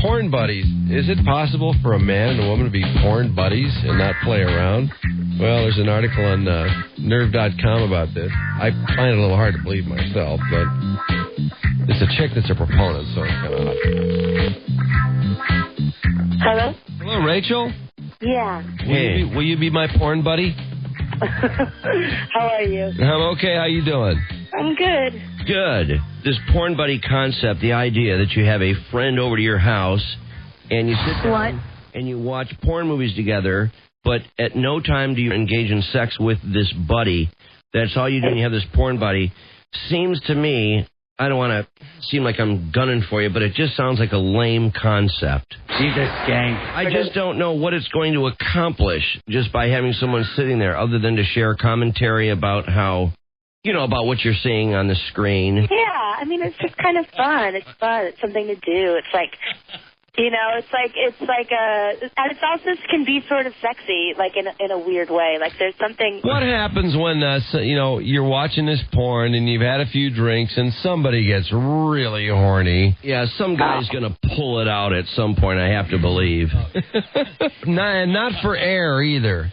porn buddies. Is it possible for a man and a woman to be porn buddies and not play around? Well, there's an article on Nerve.com about this. I find it a little hard to believe myself, but it's a chick that's a proponent, so it's kind of hot. Hello? Hello, Rachel? Yeah. Hey. Will you be my porn buddy? How are you? I'm okay. How you doing? I'm good. Good. This porn buddy concept, the idea that you have a friend over to your house and you sit down and you watch porn movies together, but at no time do you engage in sex with this buddy. That's all you do and you have this porn buddy. Seems to me, I don't want to seem like I'm gunning for you, but it just sounds like a lame concept. Jesus, gang. I just don't know what it's going to accomplish just by having someone sitting there other than to share commentary about how, you know, about what you're seeing on the screen. Yeah, I mean, it's just kind of fun. It's fun. It's something to do. It's like, you know, and it's also can be sort of sexy, like in a weird way. Like there's something. What happens when, you're watching this porn and you've had a few drinks and somebody gets really horny? Yeah, some guy's going to pull it out at some point, I have to believe. Not for air either.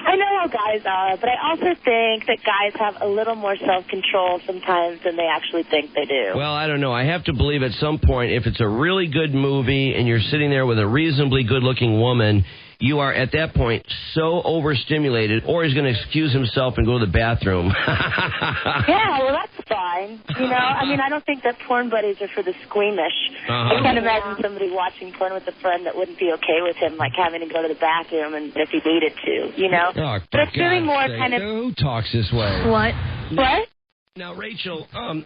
I know how guys are, but I also think that guys have a little more self-control sometimes than they actually think they do. Well, I don't know. I have to believe at some point, if it's a really good movie and you're sitting there with a reasonably good-looking woman, you are at that point so overstimulated, or he's going to excuse himself and go to the bathroom. Yeah, well, that's fine. You know, I mean, I don't think that porn buddies are for the squeamish. I can't imagine somebody watching porn with a friend that wouldn't be okay with him, like having to go to the bathroom and if he needed to, you know? Oh, but it's really more kind of... Who talks this way? What? Now, Rachel, I'm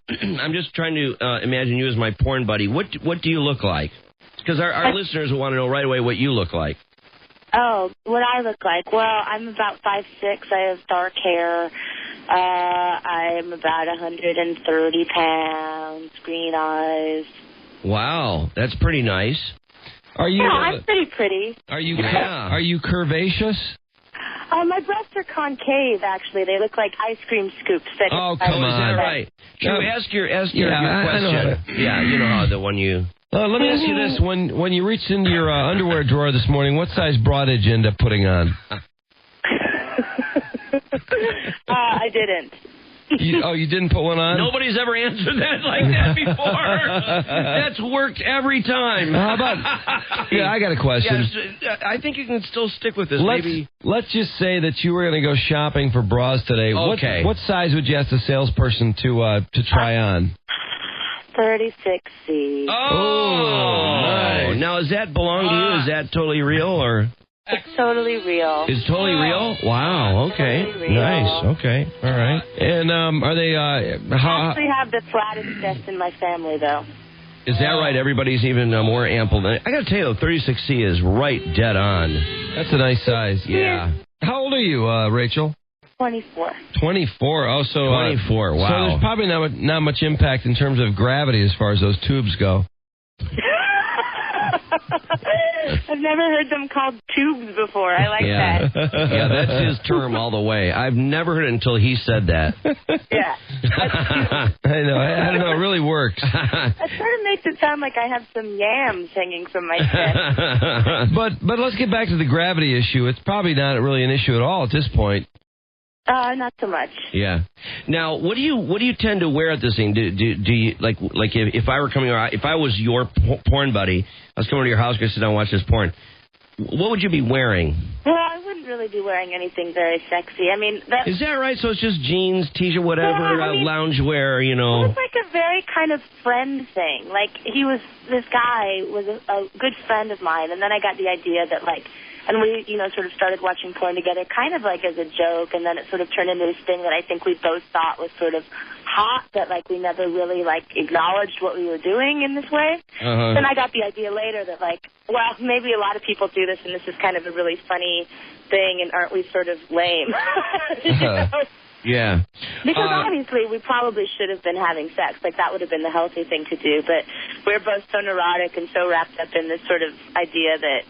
just trying to imagine you as my porn buddy. What do you look like? Because our listeners will want to know right away what you look like. Oh, what I look like? Well, I'm about 5'6". I have dark hair. I'm about 130 pounds, green eyes. Wow, that's pretty nice. Are you? Yeah, I'm pretty. Are you? Yeah. Are you curvaceous? My breasts are concave. Actually, they look like ice cream scoops. Oh, come on! Is that right? Drew, ask your question. Yeah, you know how the one you. Let me ask you this: when you reached into your underwear drawer this morning, what size bra did you end up putting on? I didn't. You didn't put one on? Nobody's ever answered that like that before. That's worked every time. How about... Yeah, I got a question. Yeah, I think you can still stick with this. Let's just say that you were going to go shopping for bras today. Okay. What size would you ask the salesperson to try on? 36C. Oh, nice. Now, does that belong to you? Is that totally real, or... It's totally real. It's totally real? Wow, okay. Totally real. Nice, okay, all right. And are they... I actually have the flattest chest in my family, though. Is that right? Everybody's even more ample than... I got to tell you, though, 36C is right dead on. That's a nice size. Yeah. How old are you, Rachel? 24. 24. Oh, so... 24, wow. So there's probably not much impact in terms of gravity as far as those tubes go. I've never heard them called tubes before. I like that. Yeah, that's his term all the way. I've never heard it until he said that. Yeah. I know. I don't know. It really works. That sort of makes it sound like I have some yams hanging from my chest. But let's get back to the gravity issue. It's probably not really an issue at all at this point. Not so much. Yeah. Now, what do you tend to wear at this thing? Do you like if I were coming around, if I was your porn buddy, I was coming to your house to sit down and watch this porn, what would you be wearing? Well, I wouldn't really be wearing anything very sexy. I mean, is that right? So it's just jeans, t-shirt, whatever, loungewear, you know. It was like a very kind of friend thing. Like this guy was a good friend of mine, and then I got the idea that and we, sort of started watching porn together kind of like as a joke, and then it sort of turned into this thing that I think we both thought was sort of hot, but, we never really, acknowledged what we were doing in this way. Then I got the idea later that, maybe a lot of people do this, and this is kind of a really funny thing, and aren't we sort of lame? You know? Yeah. Because obviously we probably should have been having sex. That would have been the healthy thing to do. But we're both so neurotic and so wrapped up in this sort of idea that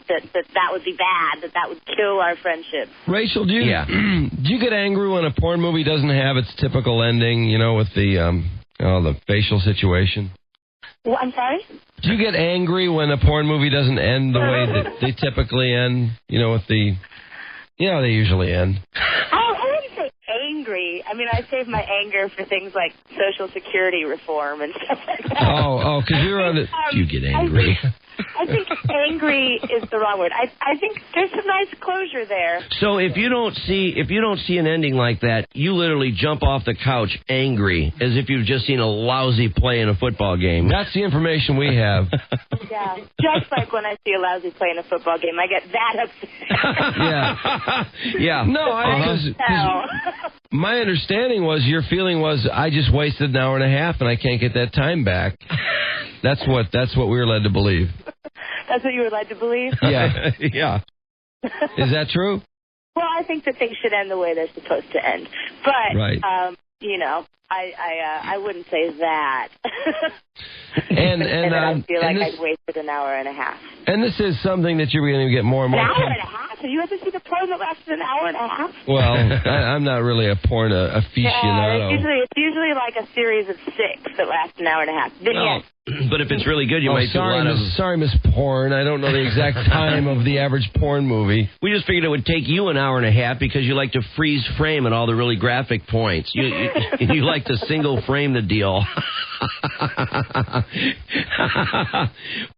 would be bad, that would kill our friendship. Rachel, do you get angry when a porn movie doesn't have its typical ending, with the facial situation? Well, I'm sorry? Do you get angry when a porn movie doesn't end the way that they typically end? You know, with the... You know, they usually end. I wouldn't say angry. I mean, I save my anger for things like Social Security reform and stuff like that. Oh, because you're on the... You get angry. I think angry is the wrong word. I think there's some nice closure there. So if you don't see an ending like that, you literally jump off the couch angry, as if you've just seen a lousy play in a football game. That's the information we have. Yeah, just like when I see a lousy play in a football game, I get that upset. Yeah. No, my understanding was your feeling was I just wasted an hour and a half and I can't get that time back. That's what we were led to believe. That's what you were led to believe? Yeah. Yeah. Is that true? Well, I think that things should end the way they're supposed to end. But, right. You know, I wouldn't say that. and I feel like I'd wasted an hour and a half. And this is something that you're going to get more and more. An hour and a half? Have you ever seen a porn that lasted an hour and a half? Well, I'm not really a porn aficionado. It's usually like a series of 6 that last an hour and a half. Then But if it's really good, you might do a lot of... Sorry, Miss Porn. I don't know the exact time of the average porn movie. We just figured it would take you an hour and a half because you like to freeze frame at all the really graphic points. You like to single frame the deal.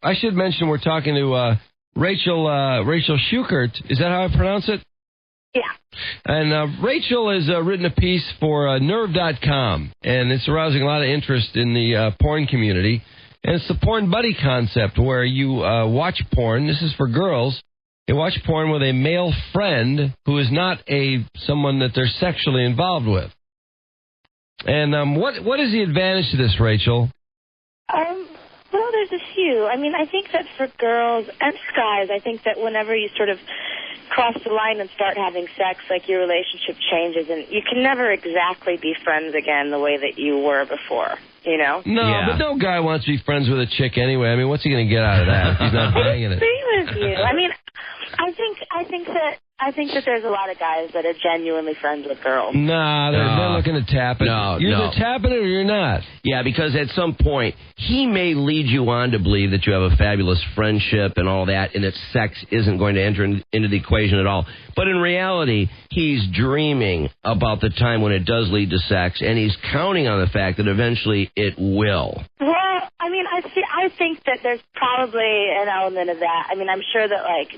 I should mention we're talking to Rachel Shukert. Is that how I pronounce it? Yeah. And Rachel has written a piece for Nerve.com, and it's arousing a lot of interest in the porn community. And it's the porn buddy concept where you watch porn. This is for girls. They watch porn with a male friend who is not someone that they're sexually involved with. And what is the advantage to this, Rachel? Well, there's a few. I mean, I think that for girls and guys, I think that whenever you sort of cross the line and start having sex, like your relationship changes, and you can never exactly be friends again the way that you were before, you know? No, but no guy wants to be friends with a chick anyway. I mean, what's he going to get out of that if he's not banging it? I agree with you. I mean, I think that there's a lot of guys that are genuinely friends with girls. Nah, they're looking to tap it. You're either tapping it or you're not. Yeah, because at some point, he may lead you on to believe that you have a fabulous friendship and all that, and that sex isn't going to enter into the equation at all. But in reality, he's dreaming about the time when it does lead to sex, and he's counting on the fact that eventually it will. Well, I mean, I think that there's probably an element of that. I mean, I'm sure that, like,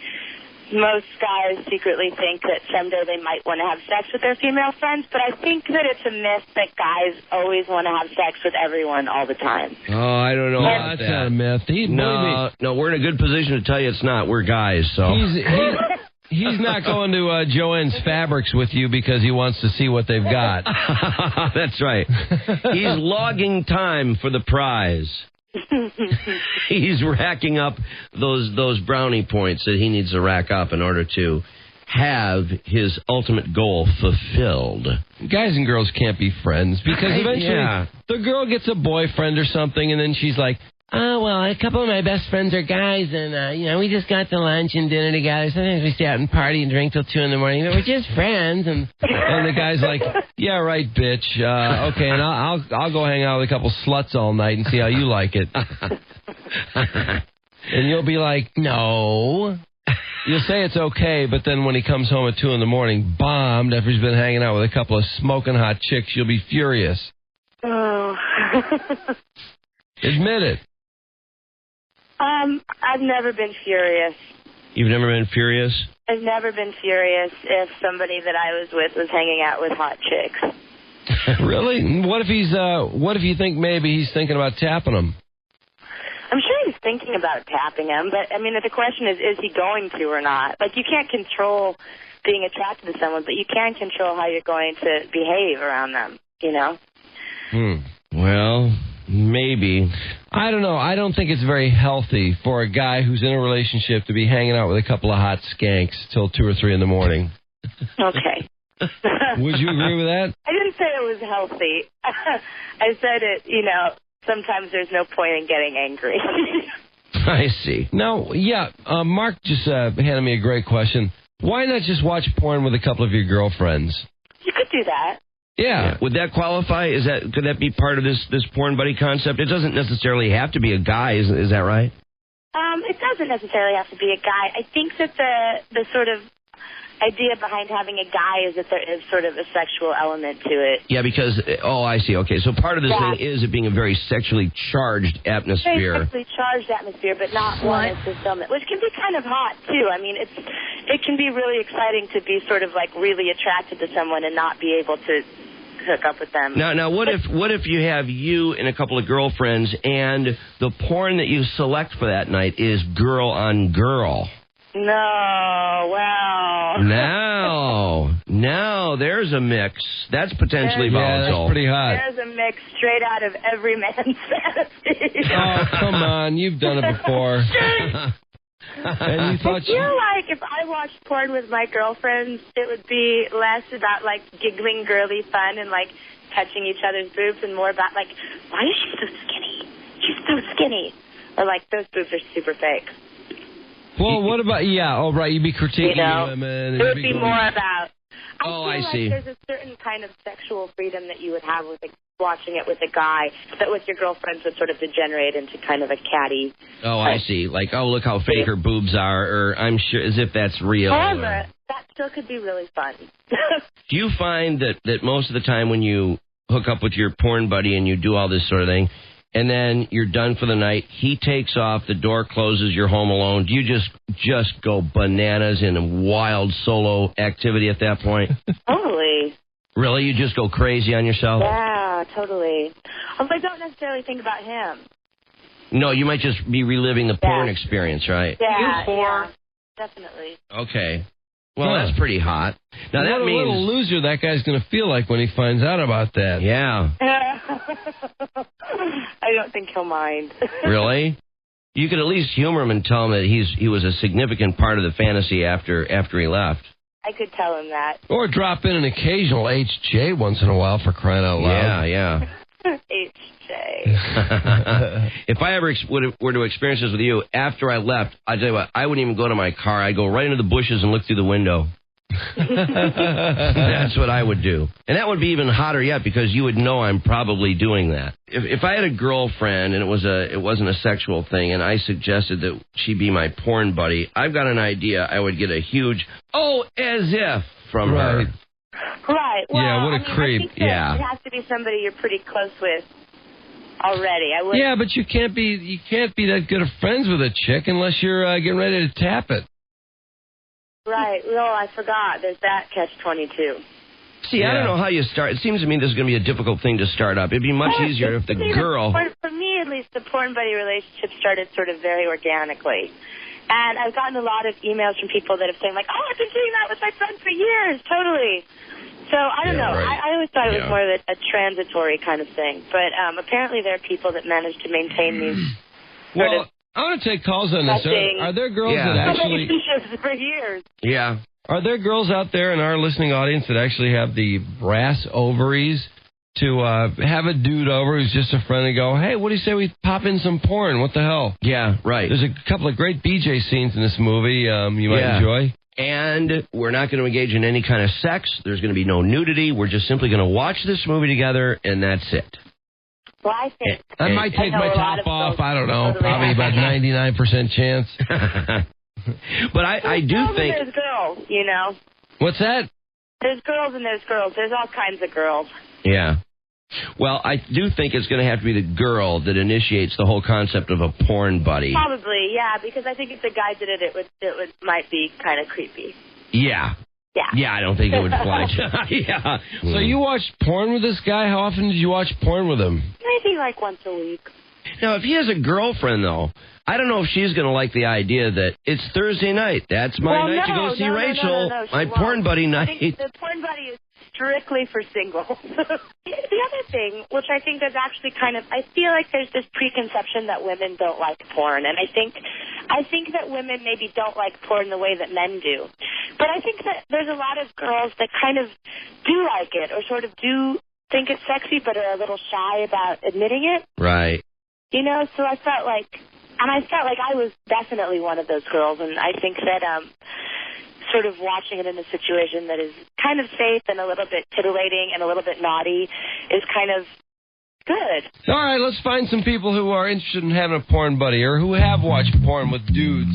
most guys secretly think that someday they might want to have sex with their female friends, but I think that it's a myth that guys always want to have sex with everyone all the time. Oh, I don't know about that's not a myth. No, we're in a good position to tell you it's not. We're guys, so... He's not going to Joanne's Fabrics with you because he wants to see what they've got. That's right. He's logging time for the prize. He's racking up those brownie points that he needs to rack up in order to have his ultimate goal fulfilled. Guys and girls can't be friends because eventually the girl gets a boyfriend or something, and then she's like, oh, well, a couple of my best friends are guys, and, we just got to lunch and dinner together. Sometimes we stay out and party and drink till 2 in the morning, but we're just friends. And the guy's like, yeah, right, bitch. Okay, and I'll go hang out with a couple sluts all night and see how you like it. And you'll be like, no. You'll say it's okay, but then when he comes home at 2 in the morning, bombed, after he's been hanging out with a couple of smoking hot chicks, you'll be furious. Oh. Admit it. I've never been furious. You've never been furious? I've never been furious if somebody that I was with was hanging out with hot chicks. Really? What if you think maybe he's thinking about tapping them? I'm sure he's thinking about tapping him, but, I mean, the question is he going to or not? Like, you can't control being attracted to someone, but you can control how you're going to behave around them, you know? Well, maybe. I don't know. I don't think it's very healthy for a guy who's in a relationship to be hanging out with a couple of hot skanks till 2 or 3 in the morning. Okay. Would you agree with that? I didn't say it was healthy. I said it, sometimes there's no point in getting angry. I see. Now, Mark just handed me a great question. Why not just watch porn with a couple of your girlfriends? You could do that. Yeah. Would that qualify? Could that be part of this porn buddy concept? It doesn't necessarily have to be a guy. Is that right? It doesn't necessarily have to be a guy. I think that the sort of idea behind having a guy is that there is sort of a sexual element to it. Yeah, because, I see. Okay, so part of this thing is it being a very sexually charged atmosphere. Very sexually charged atmosphere, but not one as fulfillment, which can be kind of hot, too. I mean, it can be really exciting to be sort of like really attracted to someone and not be able to hook up with them. Now, what if you have you and a couple of girlfriends and the porn that you select for that night is girl on girl? No, well. Now, there's a mix. That's potentially volatile. Yeah, that's pretty hot. There's a mix straight out of every man's fantasy. Oh, come on. You've done it before. And you thought I feel like if I watched porn with my girlfriends, it would be less about, like, giggling girly fun and, like, touching each other's boobs and more about, like, why is she so skinny? She's so skinny. Or, like, those boobs are super fake. Well, what about, you'd be critiquing women. It would be more about, I see. There's a certain kind of sexual freedom that you would have with watching it with a guy that with your girlfriends would sort of degenerate into kind of a catty. Oh, I see. Like, look how fake her boobs are, or I'm sure, as if that's real. However, that still could be really fun. Do you find that most of the time when you hook up with your porn buddy and you do all this sort of thing, and then you're done for the night, he takes off, the door closes, you're home alone, do you just go bananas in wild solo activity at that point? Totally. Really? You just go crazy on yourself? Yeah, totally. Although I don't necessarily think about him. No, you might just be reliving the porn experience, right? Yeah, definitely. Okay. Well, that's pretty hot. Now, that means... What a little loser that guy's going to feel like when he finds out about that. Yeah. I don't think he'll mind. Really? You could at least humor him and tell him that he was a significant part of the fantasy after he left. I could tell him that. Or drop in an occasional HJ once in a while for crying out loud. Yeah. HJ. If I ever were to experience this with you, after I left, I tell you what, I wouldn't even go to my car. I'd go right into the bushes and look through the window. That's what I would do. And that would be even hotter yet because you would know I'm probably doing that. If I had a girlfriend and it wasn't a sexual thing and I suggested that she be my porn buddy, I've got an idea. I would get a huge, as if from her. Right. Well, yeah, what a creep. I think that it has to be somebody you're pretty close with already. Yeah, but you can't be that good of friends with a chick unless you're getting ready to tap it. Right. No, I forgot. There's that catch-22. See, I don't know how you start. It seems to me this is going to be a difficult thing to start up. It'd be much easier if the girl... For me, at least, the porn buddy relationship started sort of very organically. And I've gotten a lot of emails from people that have said, like, I've been doing that with my friend for years. Totally. So, I don't know. Right. I always thought it was more of a transitory kind of thing. But apparently there are people that manage to maintain these sort of... I want to take calls on this. Are there girls that actually... relationships for years. Yeah. Are there girls out there in our listening audience that actually have the brass ovaries to have a dude over who's just a friend and go, hey, what do you say we pop in some porn? What the hell? Yeah, right. There's a couple of great BJ scenes in this movie you might enjoy. And we're not going to engage in any kind of sex. There's going to be no nudity. We're just simply going to watch this movie together, and that's it. Well, I think... I might take my top off. I don't know. Probably about 99% chance. But I do think... There's girls, you know. What's that? There's girls and there's girls. There's all kinds of girls. Yeah. Well, I do think it's going to have to be the girl that initiates the whole concept of a porn buddy. Probably, yeah, because I think if the guy did it, it might be kind of creepy. Yeah. Yeah, I don't think it would fly. Yeah. So you watched porn with this guy? How often did you watch porn with him? Maybe like once a week. Now, if he has a girlfriend, though, I don't know if she's going to like the idea that it's Thursday night. That's my night to go see Rachel. No, my porn buddy night. I think the porn buddy is strictly for singles. The other thing, which I think is actually kind of, I feel like there's this preconception that women don't like porn, and I think that women maybe don't like porn the way that men do. But I think that there's a lot of girls that kind of do like it, or sort of do think it's sexy, but are a little shy about admitting it. Right. You know, so I felt like I was definitely one of those girls, and I think that sort of watching it in a situation that is kind of safe and a little bit titillating and a little bit naughty is kind of good. All right, let's find some people who are interested in having a porn buddy or who have watched porn with dudes.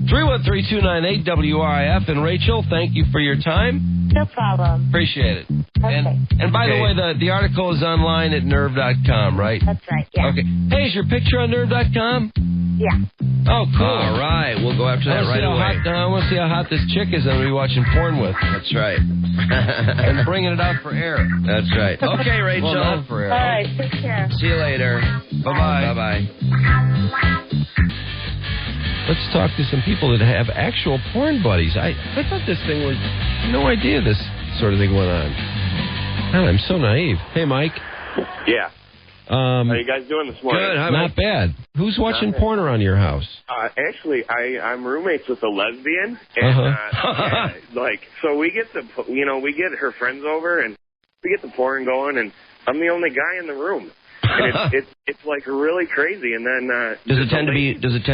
313-298-WRIF. And Rachel, thank you for your time. No problem. Appreciate it. Okay. And by the way, the article is online at nerve.com, right? That's right, yeah. Okay. Hey, is your picture on nerve.com? Yeah. Oh, cool. All right, we'll go after that right away. I want to see how hot this chick is I'm going to be watching porn with. That's right. And bringing it out for air. That's right. Okay, Rachel. Well, not for air. All right, take care. See you later. Bye-bye. Bye-bye. Let's talk to some people that have actual porn buddies. I thought this thing was... No idea this sort of thing went on. God, I'm so naive. Hey, Mike. Yeah. How you guys doing this morning? Good. Hi, Not Mike. bad. Who's watching porn around your house? Actually, I'm roommates with a lesbian, and so we get we get her friends over, and we get the porn going, and I'm the only guy in the room, and it's like really crazy. And then Does it tend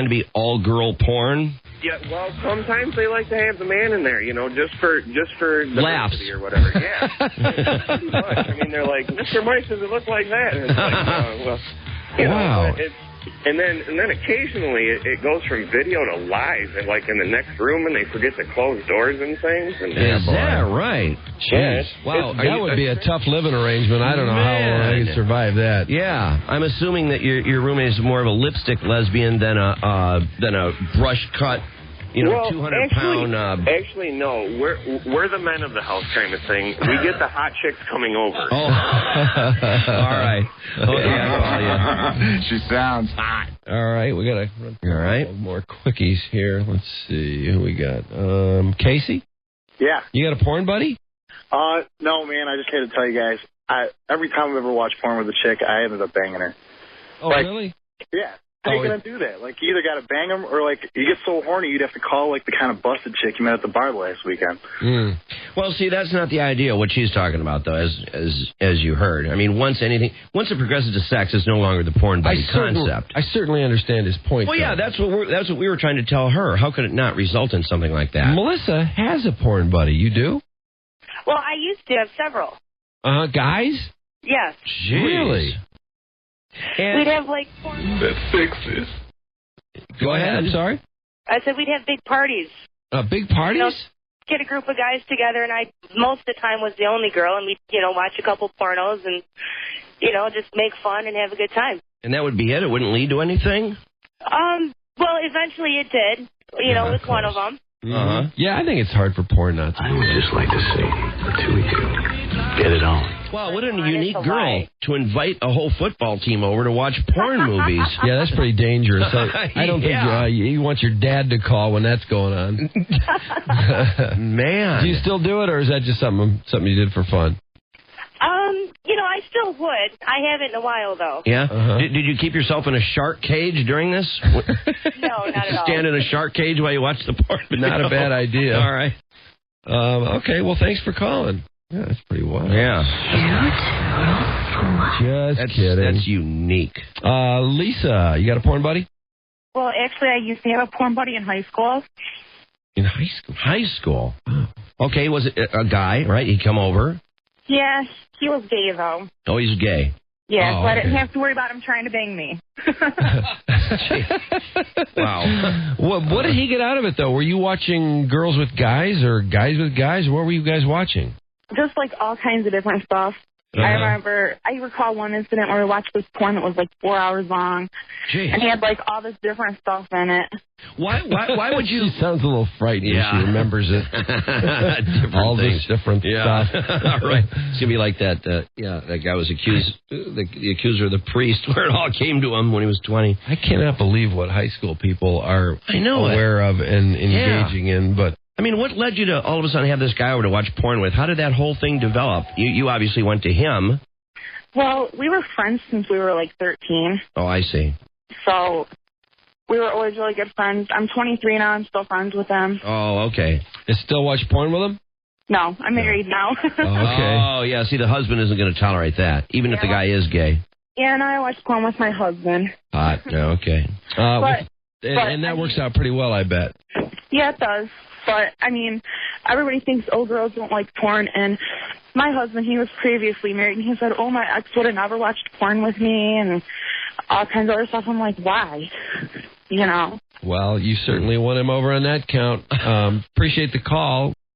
to be all girl porn? Yeah, well, sometimes they like to have the man in there, just for Laughs or whatever. Yeah, pretty much. I mean, they're like, Mr. Mike, does it look like that? And it's like, Wow. And then occasionally it goes from video to live, and like in the next room, and they forget to close doors and things. And Is that right? Jeez. Wow. That would be a tough living arrangement. I don't know how I could survive that. Yeah, I'm assuming that your roommate is more of a lipstick lesbian than a brush cut, 200-pound. Actually, no. We're the men of the house kind of thing. We get the hot chicks coming over. Oh, all right. Okay, I follow you. She sounds hot. All right, we got to run through All right. a couple more quickies here. Let's see who we got. Casey, Yeah. you got a porn buddy? No, man, I just had to tell you guys, every time I've ever watched porn with a chick, I ended up banging her. Oh, really? Yeah. How are you going to do that? Like, you either got to bang them or, like, you get so horny you'd have to call, like, the kind of busted chick you met at the bar last weekend. Mm. Well, see, that's not the idea. What she's talking about, though, as you heard. I mean, once it progresses to sex, it's no longer the porn buddy concept. I certainly understand his point. Well, yeah, that's what we were trying to tell her. How could it not result in something like that? Melissa has a porn buddy. You do? Well, I used to have several. Guys? Yes. Jeez. Really? And We'd have, like, That's sexist. Go ahead. I'm sorry. I said we'd have big parties. Big parties? Get a group of guys together, and I most of the time was the only girl, and we'd, watch a couple pornos and, just make fun and have a good time. And that would be it? It wouldn't lead to anything? Well, eventually it did, with one of them. Uh-huh. Yeah, I think it's hard for porn not to I do would that. just like to see the two of you get it on. Wow, what a Honest unique to girl lie. to invite a whole football team over to watch porn movies. Yeah, that's pretty dangerous. I don't think you want your dad to call when that's going on. Man. Do you still do it, or is that just something you did for fun? I still would. I haven't in a while, though. Yeah? Uh-huh. Did you keep yourself in a shark cage during this? No, not at all. Stand in a shark cage while you watch the porn video? Not a bad idea. All right. Okay, well, thanks for calling. Yeah, that's pretty wild. Yeah. Just kidding. That's unique. Lisa, you got a porn buddy? Well, actually, I used to have a porn buddy in high school. In high school? High school. Okay, was it a guy, right? He'd come over. Yeah, he was gay, though. Oh, he's gay. Yeah, Oh, so I didn't okay. have to worry about him trying to bang me. Wow. What did he get out of it, though? Were you watching girls with guys or guys with guys? What were you guys watching? Just, like, all kinds of different stuff. I recall one incident where we watched this porn that was, like, 4 hours long. Gee. And he had, like, all this different stuff in it. Why would you... She sounds a little frightened when she remembers it. All this different stuff. Right. It's going to be like that, that guy was accused, the accuser of the priest, where it all came to him when he was 20. I cannot believe what high school people are know aware of and engaging in, but... I mean, what led you to all of a sudden have this guy over to watch porn with? How did that whole thing develop? You obviously went to him. Well, we were friends since we were, like, 13. Oh, I see. So we were always really good friends. I'm 23 now. I'm still friends with him. Oh, okay. You still watch porn with him? No, I'm married now. Okay. Oh, yeah. See, the husband isn't going to tolerate that, even if the guy is gay. Yeah, and I watch porn with my husband. Hot. Yeah, okay. And that works out pretty well, I bet. Yeah, it does. But, I mean, everybody thinks, oh, girls don't like porn. And my husband, he was previously married, and he said, oh, my ex would have never watched porn with me and all kinds of other stuff. I'm like, why? You know? Well, you certainly won him over on that count. Appreciate the call.